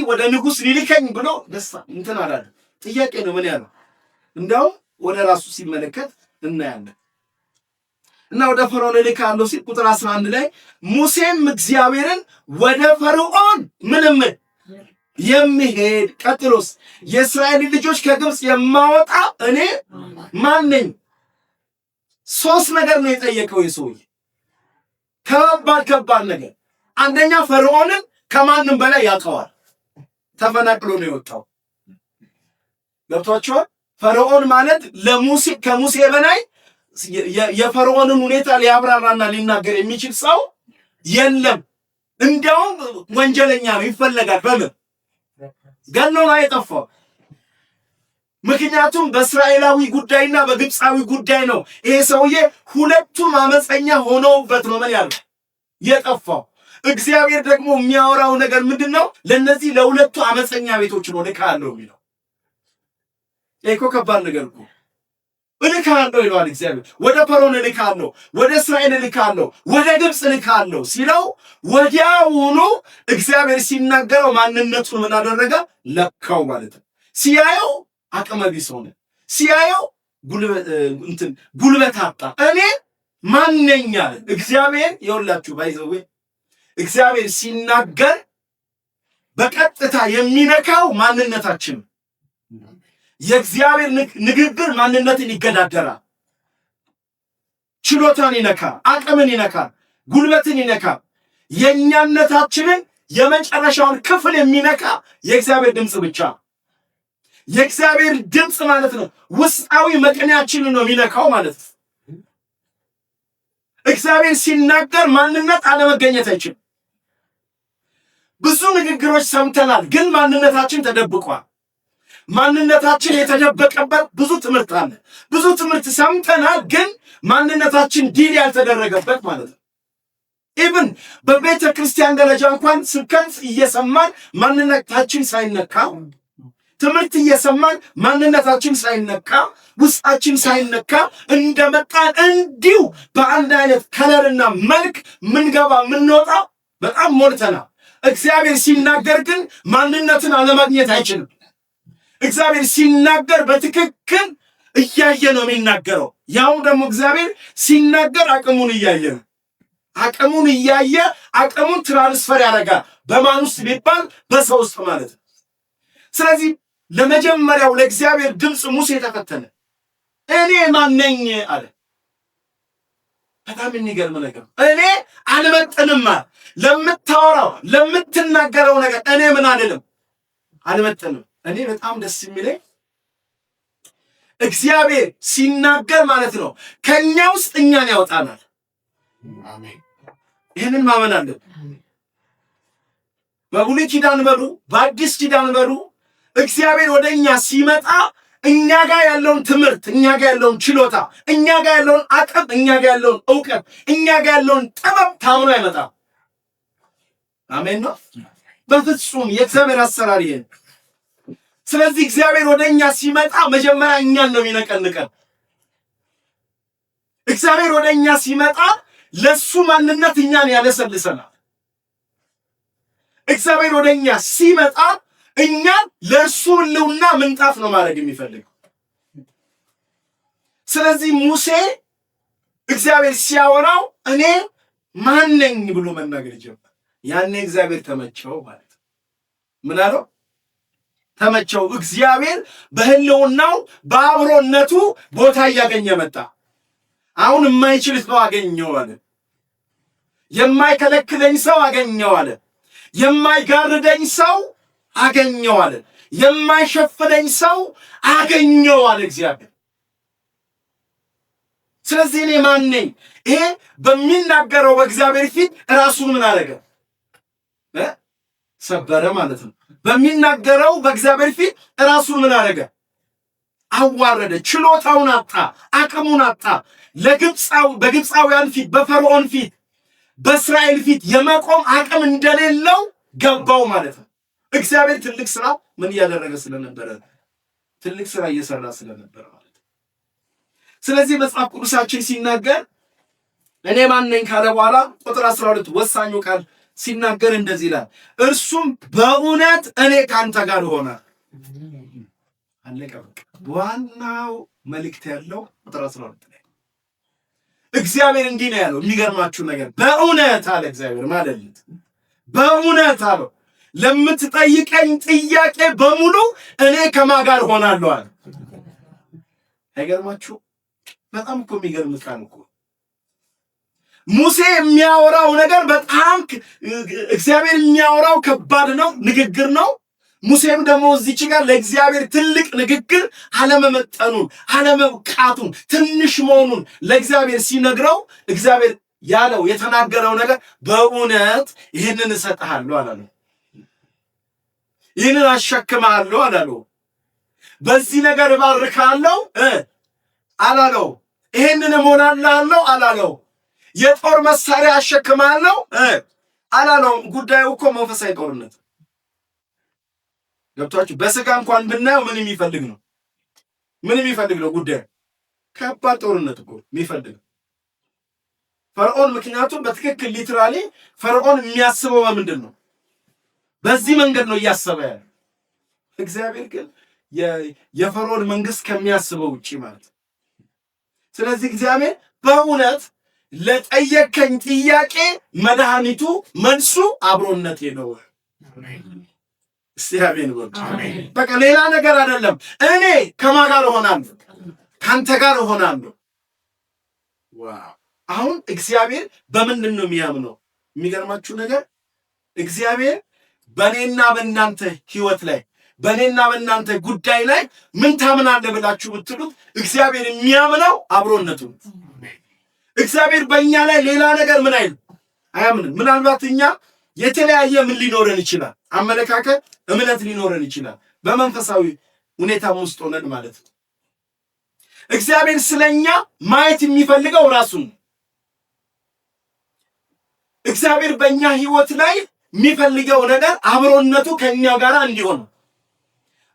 ወደ ንጉስ ሊልከኝ ብሎ ደስ እንትን አላለ። ጥያቄ ነው ምን ያለው? እንደው ወደ ራሱ ሲመለከት እናያለን። እና ወደ ፈርዖን እልካለሁ ሲል ቁጥር 11 ላይ ሙሴም እግዚአብሔርን ወደ ፈርዖን ምንም የሚሄድ ቀጥሎስ የእስራኤል ልጆች ከግብጽ የማወጣ እኔ ማን ነኝ? ሶስት ነገር ነው የጠየቀው የሰውዬ። ከባድ ነገር። አንደኛ ፈርዖንን ከማንም በላይ ያውቀዋል። ተፈናቅሎ ነው የወጣው። ገብቷቸዋል። ፈርዖን ማለት ከሙሴ በላይ የፈርዖንን ሁኔታ ሊያብራራና ሊናገር የሚችል ሰው የለም። እንዲያውም ወንጀለኛ ነው፣ ይፈለጋል። በምን ገሎ ነው የጠፋው? ምክንያቱም በእስራኤላዊ ጉዳይና በግብፃዊ ጉዳይ ነው ይሄ ሰውዬ ሁለቱም አመፀኛ ሆነውበት ነው ምን ያለው የጠፋው። እግዚአብሔር ደግሞ የሚያወራው ነገር ምንድነው? ለነዚህ ለሁለቱ አመፀኛ ቤቶች ነው ልካለሁ የሚለው። እኮ ከባድ ነገር እኮ እልካለሁ ይለዋል እግዚአብሔር። ወደ ፈርዖን እልካለሁ፣ ወደ እስራኤል እልካለሁ፣ ወደ ግብፅ እልካለሁ ሲለው ወዲያውኑ እግዚአብሔር ሲናገረው ማንነቱን ምን አደረገ? ለካው ማለት ነው። ሲያየው አቅመ ቢስ ሆነ። ሲያየው ጉልበት አጣ። እኔ ማን ነኝ አለ እግዚአብሔር። ይኸውላችሁ ባይዘው እግዚአብሔር ሲናገር በቀጥታ የሚነካው ማንነታችን። የእግዚአብሔር ንግግር ማንነትን ይገዳደራል። ችሎታን ይነካል፣ አቅምን ይነካል፣ ጉልበትን ይነካል። የኛነታችንን የመጨረሻውን ክፍል የሚነካ የእግዚአብሔር ድምፅ ብቻ። የእግዚአብሔር ድምፅ ማለት ነው ውስጣዊ መቅኔያችንን ነው የሚነካው ማለት ነው። እግዚአብሔር ሲናገር ማንነት አለመገኘት አይችልም። ብዙ ንግግሮች ሰምተናል፣ ግን ማንነታችን ተደብቋል። ማንነታችን የተደበቀበት ብዙ ትምህርት አለ። ብዙ ትምህርት ሰምተናል፣ ግን ማንነታችን ዲል ያልተደረገበት ማለት ነው። ኢቭን በቤተ ክርስቲያን ደረጃ እንኳን ስብከት እየሰማን ማንነታችን ሳይነካ፣ ትምህርት እየሰማን ማንነታችን ሳይነካ፣ ውስጣችን ሳይነካ እንደመጣን እንዲሁ በአንድ አይነት ከለርና መልክ ምንገባ ምንወጣ በጣም ሞልተናል። እግዚአብሔር ሲናገር ግን ማንነትን አለማግኘት አይችልም። እግዚአብሔር ሲናገር በትክክል እያየ ነው የሚናገረው። ያው ደግሞ እግዚአብሔር ሲናገር አቅሙን እያየ ነው። አቅሙን እያየ አቅሙን ትራንስፈር ያደርጋል። በማን ውስጥ ቢባል በሰው ውስጥ ማለት ነው። ስለዚህ ለመጀመሪያው ለእግዚአብሔር ድምፅ ሙሴ ተፈተነ። እኔ ማን ነኝ አለ። በጣም የሚገርም ነገር። እኔ አልመጥንም አለ። ለምታወራው ለምትናገረው ነገር እኔ ምን አይደለም አልመጥንም። እኔ በጣም ደስ የሚለኝ እግዚአብሔር ሲናገር ማለት ነው ከኛ ውስጥ እኛን ያወጣናል። አሜን። ይህንን ማመን አለብን። በብሉይ ኪዳን በሉ በአዲስ ኪዳን በሉ እግዚአብሔር ወደኛ ሲመጣ እኛ ጋር ያለውን ትምህርት፣ እኛ ጋር ያለውን ችሎታ፣ እኛ ጋር ያለውን አቅም፣ እኛ ጋር ያለውን ዕውቀት፣ እኛ ጋር ያለውን ጥበብ ታምኖ አይመጣም። አሜን ነው። በፍጹም የእግዚአብሔር አሰራር ይሄ። ስለዚህ እግዚአብሔር ወደኛ ሲመጣ መጀመሪያ እኛን ነው የሚነቀንቀን። እግዚአብሔር ወደኛ ሲመጣ ለሱ ማንነት እኛን ያለሰልሰናል። እግዚአብሔር ወደኛ ሲመጣ እኛን ለሱ ሕልውና ምንጣፍ ነው ማድረግ የሚፈልገው። ስለዚህ ሙሴ እግዚአብሔር ሲያወራው እኔ ማን ነኝ ብሎ መናገር ጀመረ። ያኔ እግዚአብሔር ተመቸው ማለት ነው። ምን አለው? ተመቸው። እግዚአብሔር በሕልውናው በአብሮነቱ ቦታ እያገኘ መጣ። አሁን የማይችል ሰው አገኘው አለ። የማይከለክለኝ ሰው አገኘው አለ። የማይጋርደኝ ሰው አገኘው አለ። የማይሸፍነኝ ሰው አገኘው አለ እግዚአብሔር። ስለዚህ እኔ ማን ነኝ? ይሄ በሚናገረው በእግዚአብሔር ፊት ራሱን ምን አደረገ? ሰበረ ማለት ነው። በሚናገረው በእግዚአብሔር ፊት ራሱን ምን አደረገ? አዋረደ። ችሎታውን አጣ፣ አቅሙን አጣ። በግብፃውያን ፊት፣ በፈርዖን ፊት፣ በእስራኤል ፊት የመቆም አቅም እንደሌለው ገባው ማለት ነው። እግዚአብሔር ትልቅ ስራ ምን እያደረገ ስለነበረ፣ ትልቅ ስራ እየሰራ ስለነበረ ማለት ነው። ስለዚህ መጽሐፍ ቅዱሳችን ሲናገር እኔ ማን ነኝ ካለ በኋላ ቁጥር 12 ወሳኙ ቃል ሲናገር እንደዚህ ይላል፣ እርሱም በእውነት እኔ ካንተ ጋር እሆናለሁ። አለቀ በቃ። ዋናው መልእክት ያለው ቁጥር 12 ላይ እግዚአብሔር እንዲህ ነው ያለው። የሚገርማችሁ ነገር በእውነት አለ እግዚአብሔር ማለት በእውነት አለው ለምትጠይቀኝ ጥያቄ በሙሉ እኔ ከማን ጋር ሆናለሁ አለ። አይገርማችሁ? በጣም እኮ የሚገርም ቃል እኮ። ሙሴ የሚያወራው ነገር በጣም እግዚአብሔር የሚያወራው ከባድ ነው፣ ንግግር ነው። ሙሴም ደግሞ እዚች ጋር ለእግዚአብሔር ትልቅ ንግግር አለመመጠኑን፣ አለመብቃቱን፣ ትንሽ መሆኑን ለእግዚአብሔር ሲነግረው እግዚአብሔር ያለው የተናገረው ነገር በእውነት ይህንን እሰጥሃለሁ አላለው። ይህንን አሸክምሃለሁ አላለው። በዚህ ነገር እባርካለሁ አላለው። ይህንን እሞላለሁ አላለው። የጦር መሳሪያ አሸክምሃለሁ አላለው። ጉዳዩ እኮ መንፈሳዊ ጦርነት ገብቷችሁ። በስጋ እንኳን ብናየው ምን የሚፈልግ ነው? ምን የሚፈልግ ነው? ጉዳዩ ከባድ ጦርነት እኮ የሚፈልግ ፈርዖን። ምክንያቱም በትክክል ሊትራሊ ፈርዖን የሚያስበው ምንድን ነው? በዚህ መንገድ ነው እያሰበ ያለ። እግዚአብሔር ግን የፈርዖን መንግስት ከሚያስበው ውጪ ማለት። ስለዚህ እግዚአብሔር በእውነት ለጠየቀኝ ጥያቄ መድኃኒቱ መልሱ አብሮነቴ ነው። እስቲያቤን በቃ ሌላ ነገር አይደለም። እኔ ከማን ጋር እሆናለሁ? ካንተ ጋር እሆናለሁ። ዋው! አሁን እግዚአብሔር በምንድን ነው የሚያምነው? የሚገርማችሁ ነገር እግዚአብሔር በእኔና በእናንተ ህይወት ላይ በእኔና በእናንተ ጉዳይ ላይ ምን ታምናለህ ብላችሁ ብትሉት እግዚአብሔር የሚያምነው አብሮነቱ። እግዚአብሔር በእኛ ላይ ሌላ ነገር ምን አይል አያምንም። ምናልባት እኛ የተለያየ ምን ሊኖረን ይችላል? አመለካከት፣ እምነት ሊኖረን ይችላል። በመንፈሳዊ ሁኔታ ውስጥ ሆነን ማለት ነው። እግዚአብሔር ስለኛ ማየት የሚፈልገው ራሱን። እግዚአብሔር በእኛ ህይወት ላይ የሚፈልገው ነገር አብሮነቱ ከኛ ጋር እንዲሆን፣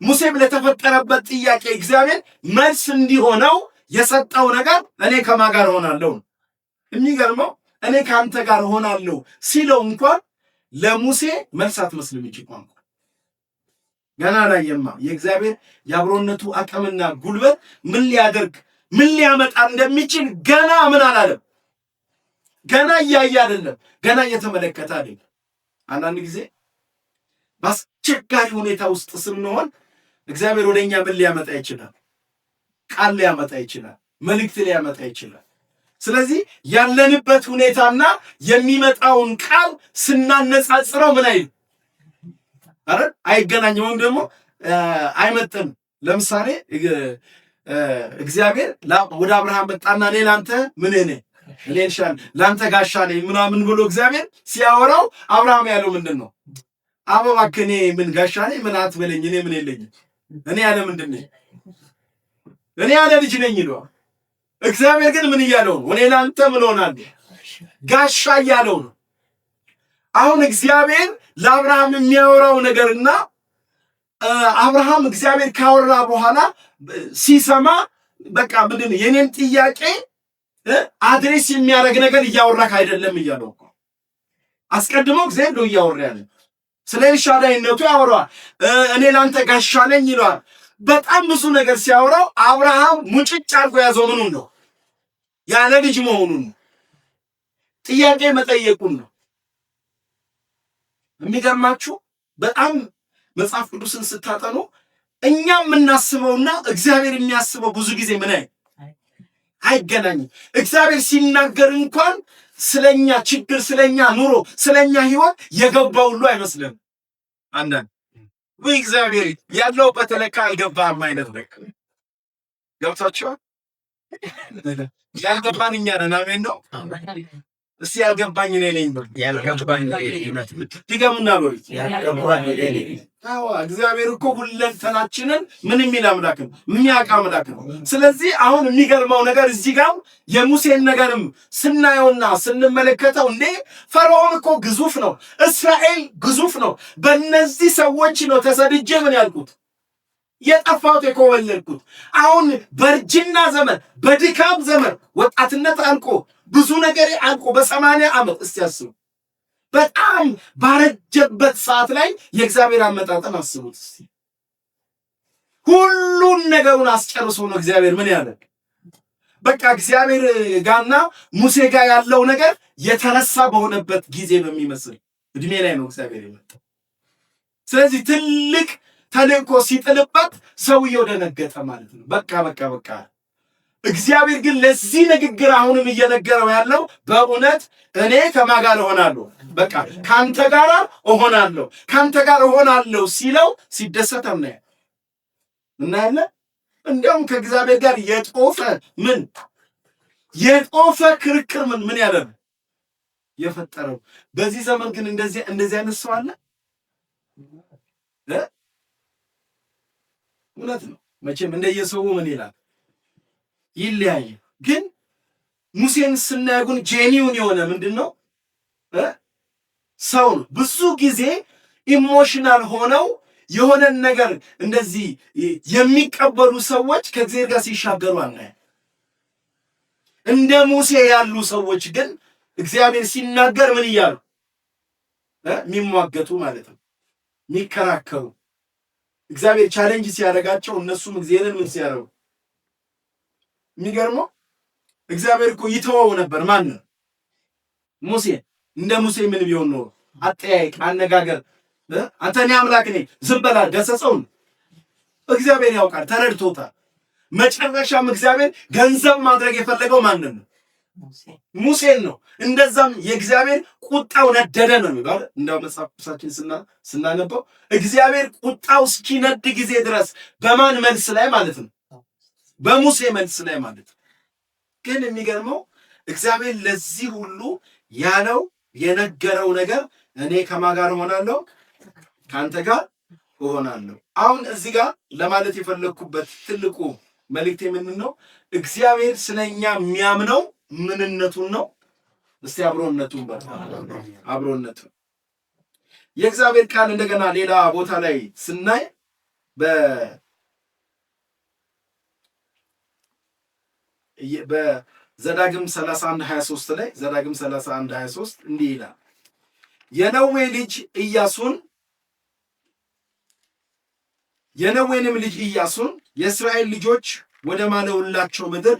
ሙሴም ለተፈጠረበት ጥያቄ እግዚአብሔር መልስ እንዲሆነው የሰጠው ነገር እኔ ከማን ጋር ሆናለሁ። የሚገርመው እኔ ካንተ ጋር ሆናለሁ ሲለው እንኳን ለሙሴ መልስ አትመስልም እንጂ ቋንቋ ገና ላየማ የእግዚአብሔር የአብሮነቱ አቅምና ጉልበት ምን ሊያደርግ ምን ሊያመጣ እንደሚችል ገና ምን አላለም። ገና እያየ አይደለም፣ ገና እየተመለከተ አይደለም። አንዳንድ ጊዜ በአስቸጋሪ ሁኔታ ውስጥ ስንሆን እግዚአብሔር ወደኛ ምን ሊያመጣ ይችላል? ቃል ሊያመጣ ይችላል፣ መልእክት ሊያመጣ ይችላል። ስለዚህ ያለንበት ሁኔታና የሚመጣውን ቃል ስናነጻጽረው ምን አይል አይገናኝም፣ ወይም ደግሞ አይመጥንም። ለምሳሌ እግዚአብሔር ወደ አብርሃም መጣና እኔ ላንተ ምን ነኝ እኔ እንሻል ላንተ ጋሻ ነኝ ምናምን ብሎ እግዚአብሔር ሲያወራው አብርሃም ያለው ምንድን ነው? እባክህ እኔ ምን ጋሻ ነኝ ምን አትበለኝ፣ እኔ ምን የለኝም፣ እኔ ያለ ምንድን ነኝ? እኔ ያለ ልጅ ነኝ ይለዋል። እግዚአብሔር ግን ምን እያለው ነው? እኔ ላንተ ምን ሆናለሁ? ጋሻ እያለው ነው። አሁን እግዚአብሔር ለአብርሃም የሚያወራው ነገርና አብርሃም እግዚአብሔር ካወራ በኋላ ሲሰማ በቃ ምንድን ነው የኔን ጥያቄ አድሬስ የሚያደርግ ነገር እያወራክ አይደለም እያለው እኮ አስቀድሞ እግዚአብሔር ነው እያወራ ያለ። ስለ ኤልሻዳይነቱ ያወራዋል። እኔ ላንተ ጋሻ ነኝ ይለዋል። በጣም ብዙ ነገር ሲያወራው አብርሃም ሙጭጭ አድርጎ ያዘው ምኑን ነው? ያለ ልጅ መሆኑን ጥያቄ መጠየቁን ነው። የሚገርማችሁ በጣም መጽሐፍ ቅዱስን ስታጠኑ እኛ የምናስበውና እግዚአብሔር የሚያስበው ብዙ ጊዜ ምን አይገናኝም። እግዚአብሔር ሲናገር እንኳን ስለኛ ችግር፣ ስለኛ ኑሮ፣ ስለኛ ህይወት የገባው ሁሉ አይመስልም። አንዳንድ ወይ እግዚአብሔር ያለውበት ለካ አልገባህም አይነት ነገር ገብታችኋል። ያልገባን እኛ ነን። አሜን ነው። እስቲ ያልገባኝ እኔ ነኝ ነው ያልገባኝ ድገሙና ነው ያልገባኝ እኔ ነኝ። አዎ እግዚአብሔር እኮ ሁለንተናችንን ምን የሚል አምላክ ነው? የሚያውቅ አምላክ ነው። ስለዚህ አሁን የሚገርመው ነገር እዚህ ጋር የሙሴን ነገርም ስናየውና ስንመለከተው እንዴ ፈርዖን እኮ ግዙፍ ነው፣ እስራኤል ግዙፍ ነው። በእነዚህ ሰዎች ነው ተሰድጄ ምን ያልኩት የጠፋሁት የኮበለልኩት። አሁን በእርጅና ዘመን በድካም ዘመን ወጣትነት አልቆ ብዙ ነገር አልቆ በ80 ዓመት እስቲ ያስቡ በጣም ባረጀበት ሰዓት ላይ የእግዚአብሔር አመጣጠን አስቡት እስቲ። ሁሉን ነገሩን አስጨርሶ ነው እግዚአብሔር ምን ያለ። በቃ እግዚአብሔር ጋርና ሙሴ ጋር ያለው ነገር የተረሳ በሆነበት ጊዜ በሚመስል እድሜ ላይ ነው እግዚአብሔር የመጣው። ስለዚህ ትልቅ ተልእኮ ሲጥልበት ሰውየው ደነገጠ ማለት ነው። በቃ እግዚአብሔር ግን ለዚህ ንግግር አሁንም እየነገረው ያለው በእውነት እኔ ከማን ጋር እሆናለሁ? በቃ ካንተ ጋር እሆናለሁ፣ ካንተ ጋር እሆናለሁ ሲለው ሲደሰት እናያለን። እንዲያውም ከእግዚአብሔር ጋር የጦፈ ክርክር ምን ያለ የፈጠረው። በዚህ ዘመን ግን እንደዚህ አይነት ሰው አለ? እውነት ነው መቼም እንደየሰው ምን ይላል ይለያይ። ግን ሙሴን ስናየው ግን ጄኒውን የሆነ ምንድነው ሰው ነው። ብዙ ጊዜ ኢሞሽናል ሆነው የሆነ ነገር እንደዚህ የሚቀበሉ ሰዎች ከእግዚአብሔር ጋር ሲሻገሩ አናያለን። እንደ ሙሴ ያሉ ሰዎች ግን እግዚአብሔር ሲናገር ምን እያሉ የሚሟገቱ ማለት ነው፣ የሚከራከሩ። እግዚአብሔር ቻሌንጅ ሲያደርጋቸው እነሱም እግዚአብሔርን ምን ሲያደርጉ የሚገርመው እግዚአብሔር እኮ ይተወው ነበር። ማን ነው? ሙሴ። እንደ ሙሴ ምን ቢሆን ነው አጠያይቅ አነጋገር አንተ እኔ አምላክ ነኝ ዝም በላ ገሰጸው። እግዚአብሔር ያውቃል፣ ተረድቶታል። መጨረሻም እግዚአብሔር ገንዘብ ማድረግ የፈለገው ማንን ነው? ሙሴን ነው። እንደዛም የእግዚአብሔር ቁጣው ነደደ ነው የሚባለው። እንደው መጽሐፍ ቅዱሳችን ስናነበው እግዚአብሔር ቁጣው እስኪነድ ጊዜ ድረስ በማን መልስ ላይ ማለት ነው? በሙሴ መልስ ላይ ማለት ነው። ግን የሚገርመው እግዚአብሔር ለዚህ ሁሉ ያለው የነገረው ነገር እኔ ከማን ጋር እሆናለሁ? ካንተ ጋር እሆናለሁ። አሁን እዚህ ጋር ለማለት የፈለኩበት ትልቁ መልእክቴ ምንድን ነው? እግዚአብሔር ስለኛ የሚያምነው ምንነቱን ነው። እስቲ አብሮነቱን አብሮነቱን የእግዚአብሔር ቃል እንደገና ሌላ ቦታ ላይ ስናይ በዘዳግም 31:23 ላይ ዘዳግም 31:23 እንዲህ ይላል የነዌንም ልጅ ኢያሱን የእስራኤል ልጆች ወደ ማለውላቸው ምድር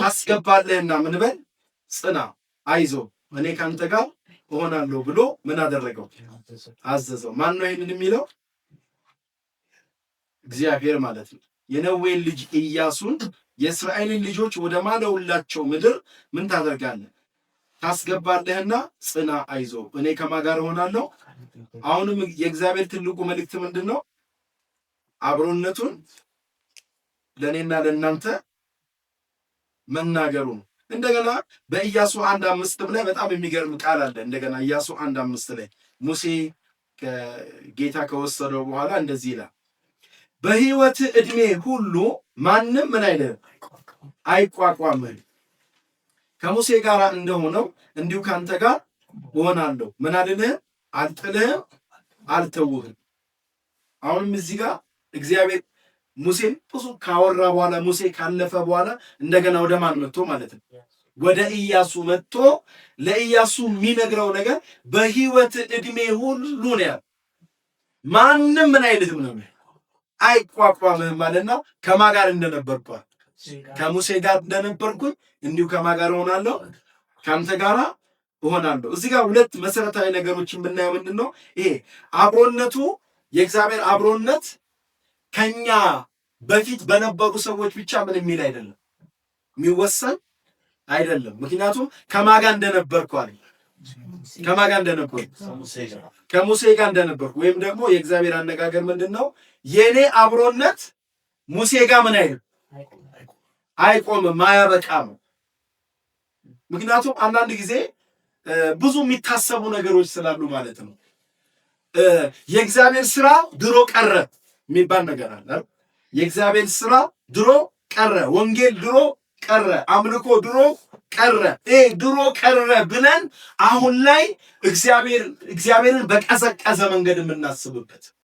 አስገባለህና ምን በል ጽና፣ አይዞ እኔ ካንተ ጋር እሆናለሁ ብሎ ምን አደረገው? አዘዘው። ማን ነው ይሄንን የሚለው? እግዚአብሔር ማለት ነው። የነዌን ልጅ ኢያሱን የእስራኤልን ልጆች ወደ ማለውላቸው ምድር ምን ታደርጋለህ? ታስገባለህና ጽና፣ አይዞ እኔ ከማን ጋር እሆናለሁ። አሁንም የእግዚአብሔር ትልቁ መልእክት ምንድን ነው? አብሮነቱን ለእኔና ለእናንተ መናገሩ ነው። እንደገና በኢያሱ 1:5 ላይ በጣም የሚገርም ቃል አለ። እንደገና ኢያሱ 1:5 ላይ ሙሴ ጌታ ከወሰደው በኋላ እንደዚህ ይላል፣ በሕይወት ዕድሜ ሁሉ ማንም ምን አይልም አይቋቋምም፣ ከሙሴ ጋር እንደሆነው እንዲሁ ካንተ ጋር እሆናለሁ፣ ምን አልልህም፣ አልጥልህም፣ አልተውህም። አሁንም እዚህ ጋር እግዚአብሔር ሙሴን ብዙ ካወራ በኋላ ሙሴ ካለፈ በኋላ እንደገና ወደ ማን መጥቶ ማለት ነው? ወደ ኢያሱ መጥቶ ለኢያሱ የሚነግረው ነገር በሕይወት ዕድሜ ሁሉ ነው ያለው። ማንም ምን አይልህም ነው አይቋቋምህም ማለትና ከማን ጋር እንደነበርኩ ከሙሴ ጋር እንደነበርኩኝ እንዲሁ ከማን ጋር እሆናለሁ? ካንተ ጋር እሆናለሁ። እዚህ ጋር ሁለት መሰረታዊ ነገሮችን ብናየው ምንድን ነው ይሄ አብሮነቱ? የእግዚአብሔር አብሮነት ከኛ በፊት በነበሩ ሰዎች ብቻ ምን የሚል አይደለም፣ የሚወሰን አይደለም። ምክንያቱም ከማን ጋር እንደነበርኩ አለ። ከማን ጋር እንደነበርኩ? ከሙሴ ጋር እንደነበርኩ። ወይም ደግሞ የእግዚአብሔር አነጋገር ምንድን ነው? የኔ አብሮነት ሙሴ ጋር ምን አይልም፣ አይቆምም፣ አያበቃም። ምክንያቱም አንዳንድ ጊዜ ብዙ የሚታሰቡ ነገሮች ስላሉ ማለት ነው። የእግዚአብሔር ስራ ድሮ ቀረ የሚባል ነገር አለ። የእግዚአብሔር ስራ ድሮ ቀረ፣ ወንጌል ድሮ ቀረ፣ አምልኮ ድሮ ቀረ። ድሮ ቀረ ብለን አሁን ላይ እግዚአብሔርን በቀዘቀዘ መንገድ የምናስብበት